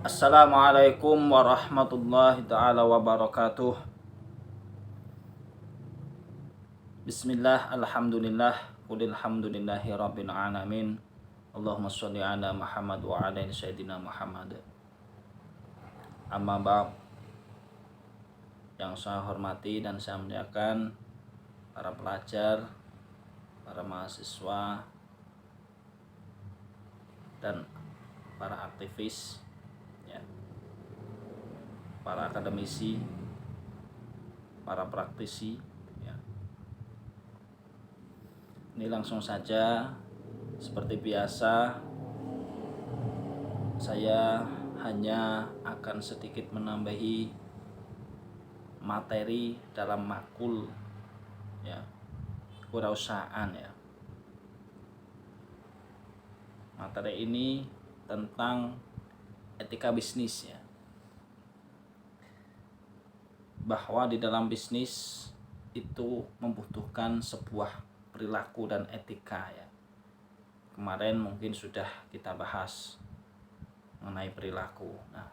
Assalamualaikum warahmatullahi taala wabarakatuh. Bismillah, alhamdulillah, qulilhamdulillahi rabbil alamin. Allahumma sholli ala Muhammad wa ala sayyidina Muhammad. Amma ba'd. Yang saya hormati dan saya muliakan para pelajar, para mahasiswa, dan para aktivis, ya, para akademisi, para praktisi, ya. Ini langsung saja, seperti biasa, saya hanya akan sedikit menambahi materi dalam makul, ya, kewirausahaan, ya. Materi ini tentang etika bisnis, ya. Bahwa di dalam bisnis itu membutuhkan sebuah perilaku dan etika, ya. Kemarin mungkin sudah kita bahas mengenai perilaku. Nah,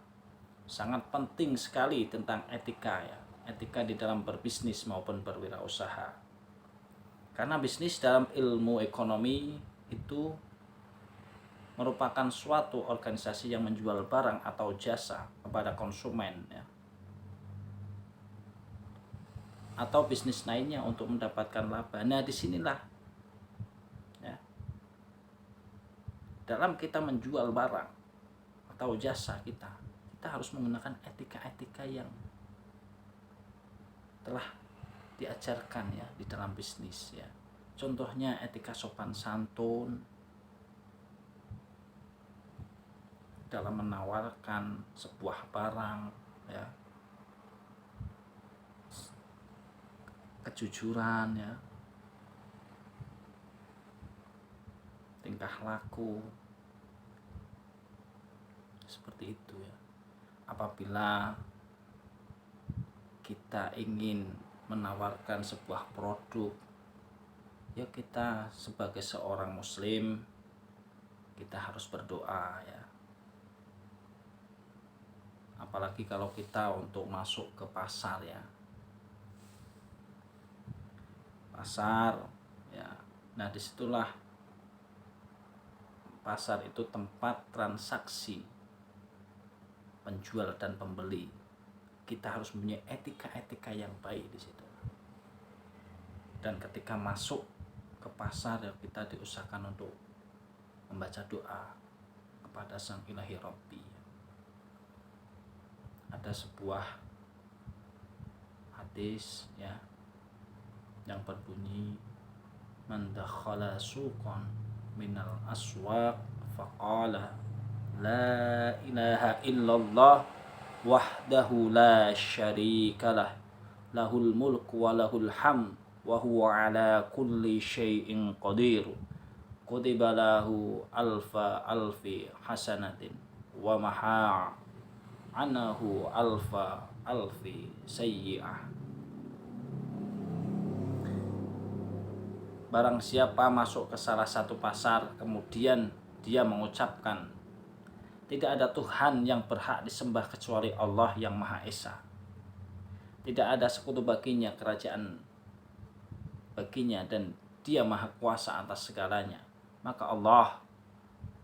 sangat penting sekali tentang etika, ya. Etika di dalam berbisnis maupun berwirausaha. Karena bisnis dalam ilmu ekonomi itu merupakan suatu organisasi yang menjual barang atau jasa kepada konsumen, ya, atau bisnis lainnya untuk mendapatkan laba. Nah, disinilah, ya, dalam kita menjual barang atau jasa kita harus menggunakan etika-etika yang telah diajarkan, ya, di dalam bisnis, ya. Contohnya etika sopan santun dalam menawarkan sebuah barang, ya, kejujuran, ya, tingkah laku seperti itu, ya. Apabila kita ingin menawarkan sebuah produk, ya, kita sebagai seorang muslim kita harus berdoa, ya. Apalagi kalau kita untuk masuk ke pasar, ya. Pasar, ya. Nah, disitulah pasar itu tempat transaksi penjual dan pembeli. Kita harus punya etika-etika yang baik di situ. Dan ketika masuk ke pasar, ya, kita diusahakan untuk membaca doa kepada Sang Ilahi Rabbi. Ada sebuah hadis, ya, yang berbunyi, man dakhala suqan minal aswaq faqala la ilaha illallah wahdahu la syarikalah lahul mulku wa lahul hamd wa huwa ala kulli syai'in qadir kutiba lahu alfa alfi hasanatin wa maha anahu alfa alfi sayyi'ah. Barang siapa masuk ke salah satu pasar kemudian dia mengucapkan tidak ada Tuhan yang berhak disembah kecuali Allah yang Maha Esa, tidak ada sekutu baginya, kerajaan baginya, dan dia maha kuasa atas segalanya, maka Allah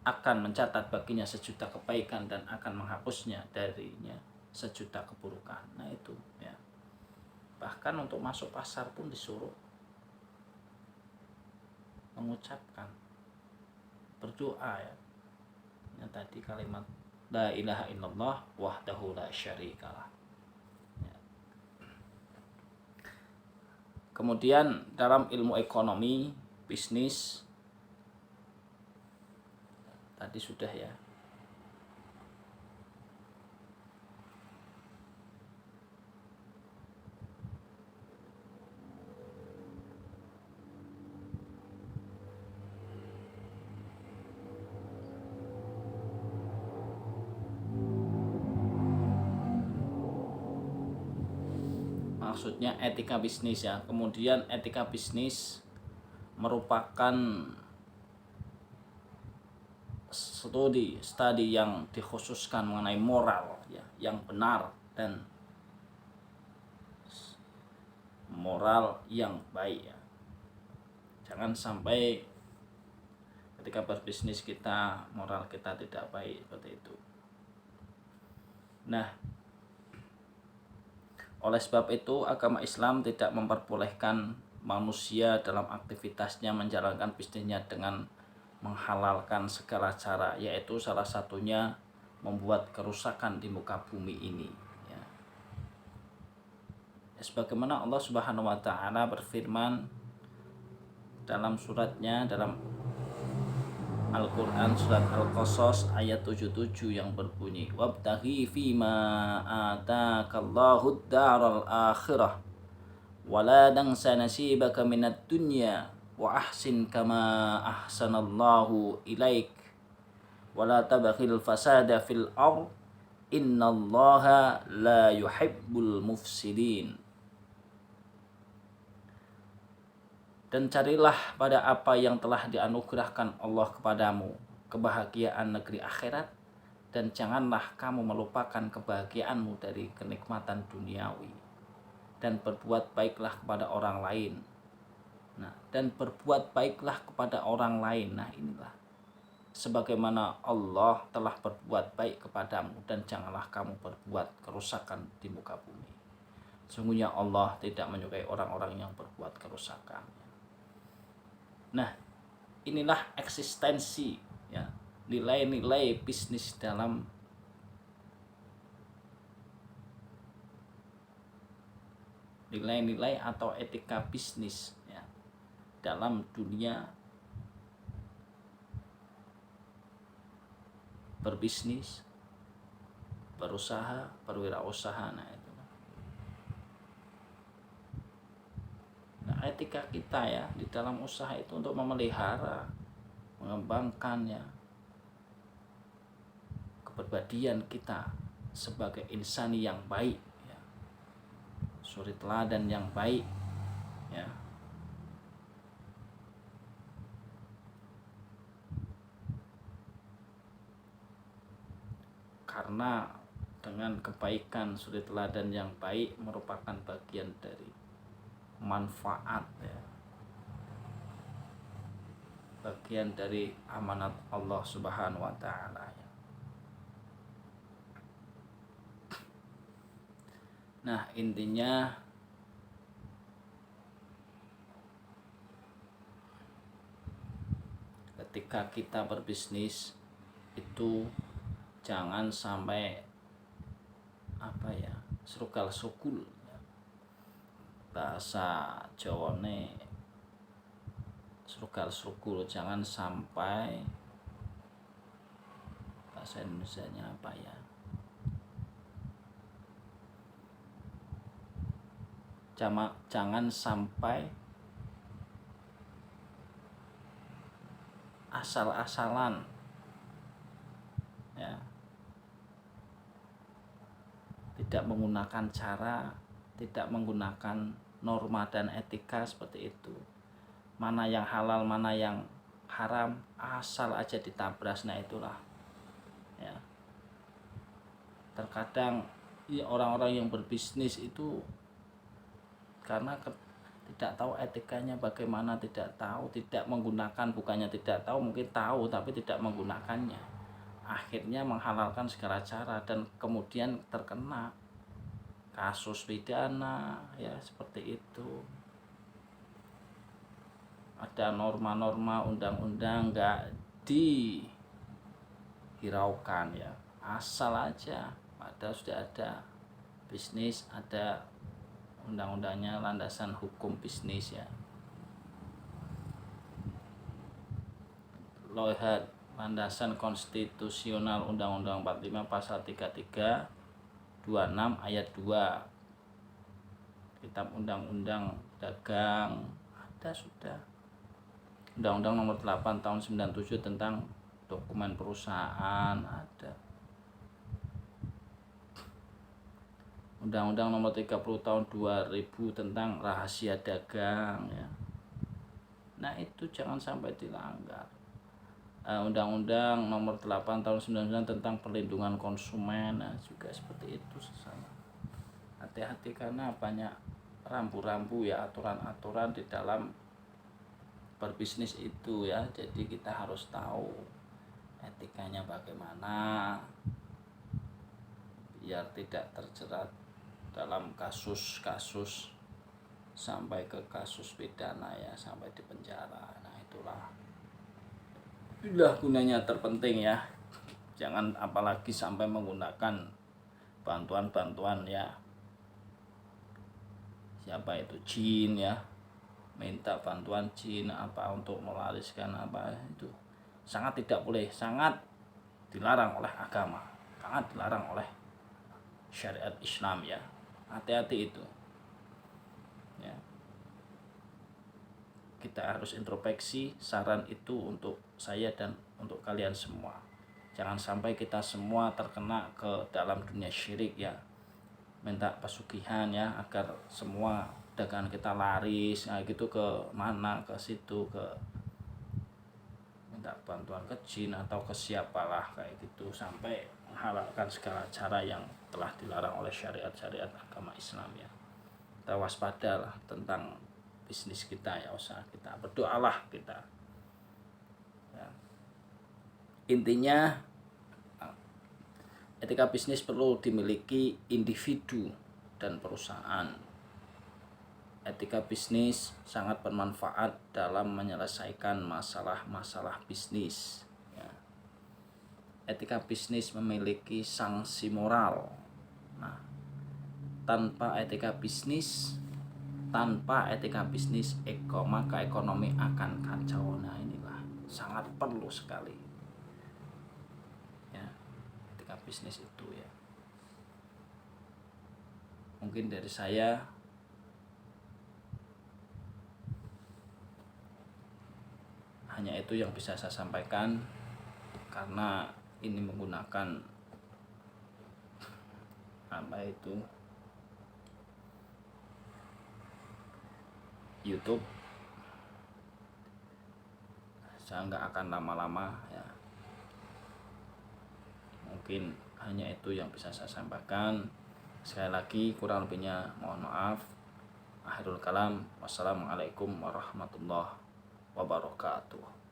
akan mencatat baginya 1.000.000 kebaikan dan akan menghapusnya darinya 1.000.000 keburukan. Nah, itu, ya. Bahkan untuk masuk pasar pun disuruh mengucapkan, berdoa, ya. Yang tadi kalimat la ilaha illallah wahdahu la syarikalah, ya. Kemudian dalam ilmu ekonomi bisnis tadi sudah, ya. Maksudnya etika bisnis, ya. Kemudian etika bisnis merupakan studi yang dikhususkan mengenai moral ya, yang benar dan moral yang baik ya. Jangan sampai ketika berbisnis kita moral kita tidak baik seperti itu. Nah, oleh sebab itu agama Islam tidak memperbolehkan manusia dalam aktivitasnya menjalankan bisnisnya dengan menghalalkan segala cara, yaitu salah satunya membuat kerusakan di muka bumi ini ya. Sebagaimana Allah Subhanahu wa taala berfirman dalam suratnya, dalam Al-Quran surat Al-Qasas ayat 77 yang berbunyi wabtaghi fima atakallahu ad-daral akhirah wala tansa nasibaka minad dunya wa ahsin kama ahsanallahu ilaik wala tabghil fasada fil ard innallaha la yuhibbul mufsidin. Dan carilah pada apa yang telah dianugerahkan Allah kepadamu, kebahagiaan negeri akhirat, dan janganlah kamu melupakan kebahagiaanmu dari kenikmatan duniawi, dan berbuat baiklah kepada orang lain. Nah, dan berbuat baiklah kepada orang lain. Nah, inilah sebagaimana Allah telah berbuat baik kepadamu, dan janganlah kamu berbuat kerusakan di muka bumi. Sungguhnya Allah tidak menyukai orang-orang yang berbuat kerusakan. Nah, inilah eksistensi ya, nilai-nilai bisnis dalam nilai-nilai atau etika bisnis ya, dalam dunia berbisnis, berusaha, berwirausaha. Nah, itu. Nah, etika kita ya di dalam usaha itu untuk memelihara, mengembangkan ya kepribadian kita sebagai insani yang baik ya, suri teladan yang baik ya. Karena dengan kebaikan suri teladan yang baik merupakan bagian dari manfaat ya, bagian dari amanat Allah Subhanahu wa taala ya. Nah, intinya ketika kita berbisnis itu jangan sampai serugal sukul ya. Bahasa Jawane serugal sukul, jangan sampai, bahasa Indonesianya apa ya, jangan sampai asal-asalan ya, tidak menggunakan cara, tidak menggunakan norma dan etika seperti itu. Mana yang halal, mana yang haram, asal aja ditabras. Nah, itulah ya. Terkadang ya, orang-orang yang berbisnis itu karena tidak tahu etikanya bagaimana, tidak tahu, tidak menggunakan, bukannya tidak tahu, mungkin tahu tapi tidak menggunakannya, akhirnya menghalalkan segala cara dan kemudian terkena kasus pidana ya, seperti itu. Ada norma-norma undang-undang nggak dihiraukan ya, asal aja, padahal sudah ada bisnis, ada undang-undangnya, landasan hukum bisnis ya. Lihat landasan konstitusional Undang-Undang 45 pasal 33 26 ayat 2, Kitab Undang-Undang Dagang ada sudah. Undang-Undang nomor 8 tahun 97 tentang dokumen perusahaan ada. Undang-Undang nomor 30 tahun 2000 tentang rahasia dagang ya. Nah, itu jangan sampai dilanggar. Undang-Undang Nomor 8 Tahun 99 tentang perlindungan konsumen. Nah, juga seperti itu sesama. Hati-hati karena banyak rambu-rambu ya, aturan-aturan di dalam berbisnis itu ya. Jadi kita harus tahu etikanya bagaimana biar tidak terjerat dalam kasus-kasus sampai ke kasus pidana ya, sampai di penjara. Nah, itulah gunanya terpenting ya. Jangan apalagi sampai menggunakan bantuan-bantuan ya, siapa itu, jin ya, minta bantuan jin apa untuk mewariskan apa, itu sangat tidak boleh, sangat dilarang oleh agama, sangat dilarang oleh syariat Islam ya. Hati-hati itu ya. Kita harus introspeksi. Saran itu untuk saya dan untuk kalian semua, jangan sampai kita semua terkena ke dalam dunia syirik ya, minta pesugihan ya, agar semua dagangan kita laris, nah gitu, ke mana, ke situ, ke minta bantuan ke jin atau ke siapalah kayak gitu, sampai menghalalkan segala cara yang telah dilarang oleh syariat-syariat agama Islam ya. Kita waspadalah tentang bisnis kita ya, usaha kita, berdoalah kita ya. Intinya etika bisnis perlu dimiliki individu dan perusahaan. Etika bisnis sangat bermanfaat dalam menyelesaikan masalah-masalah bisnis ya. Etika bisnis memiliki sanksi moral. Nah, tanpa etika bisnis maka ekonomi akan kacau. Nah, inilah sangat perlu sekali ya, etika bisnis itu ya. Mungkin dari saya hanya itu yang bisa saya sampaikan, karena ini menggunakan apa itu, YouTube. Saya nggak akan lama-lama ya, mungkin hanya itu yang bisa saya sampaikan. Sekali lagi kurang lebihnya mohon maaf. Akhirul kalam, wassalamualaikum warahmatullahi wabarakatuh.